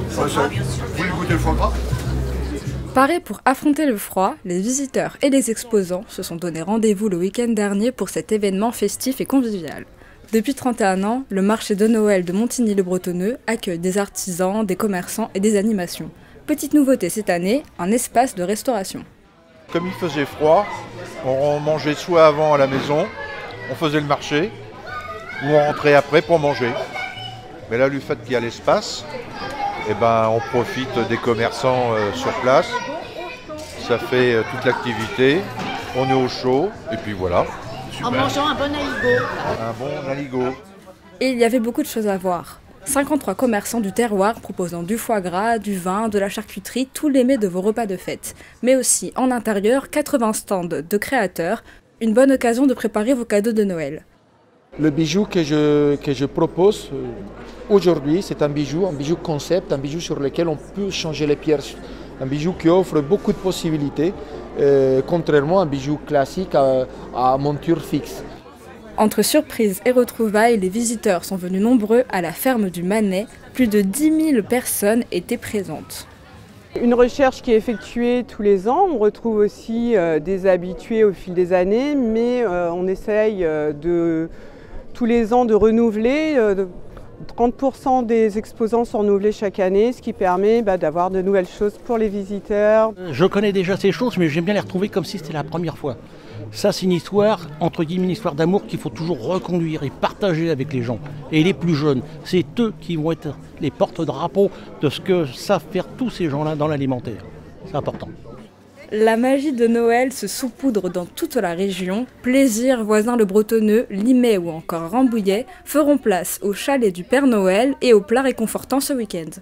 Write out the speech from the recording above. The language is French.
Foie gras, bien sûr. Vous voulez goûter le foie gras? Parés pour affronter le froid, les visiteurs et les exposants se sont donné rendez-vous le week-end dernier pour cet événement festif et convivial. Depuis 31 ans, le marché de Noël de Montigny-le-Bretonneux accueille des artisans, des commerçants et des animations. Petite nouveauté cette année, un espace de restauration. Comme il faisait froid, on mangeait soit avant à la maison, on faisait le marché, ou on rentrait après pour manger. Mais là, du fait qu'il y a l'espace, eh ben, on profite des commerçants sur place. Ça fait toute l'activité, on est au chaud, et puis voilà. En mangeant un bon aligot. Un bon aligot. Et il y avait beaucoup de choses à voir. 53 commerçants du terroir proposant du foie gras, du vin, de la charcuterie, tous les mets de vos repas de fête. Mais aussi, en intérieur, 80 stands de créateurs, une bonne occasion de préparer vos cadeaux de Noël. Le bijou que je propose aujourd'hui, c'est un bijou concept, un bijou sur lequel on peut changer les pierres. Un bijou qui offre beaucoup de possibilités, contrairement à un bijou classique à monture fixe. Entre surprises et retrouvailles, les visiteurs sont venus nombreux à la ferme du Manet. Plus de 10 000 personnes étaient présentes. Une recherche qui est effectuée tous les ans. On retrouve aussi des habitués au fil des années, mais on essaye tous les ans de renouveler. 30% des exposants sont renouvelés chaque année, ce qui permet d'avoir de nouvelles choses pour les visiteurs. Je connais déjà ces choses, mais j'aime bien les retrouver comme si c'était la première fois. Ça, c'est une histoire, entre guillemets, une histoire d'amour qu'il faut toujours reconduire et partager avec les gens. Et les plus jeunes, c'est eux qui vont être les porte-drapeaux de ce que savent faire tous ces gens-là dans l'alimentaire. C'est important. La magie de Noël se saupoudre dans toute la région. Plaisir, Voisins-le-Bretonneux, Limay ou encore Rambouillet feront place au chalet du Père Noël et aux plats réconfortants ce week-end.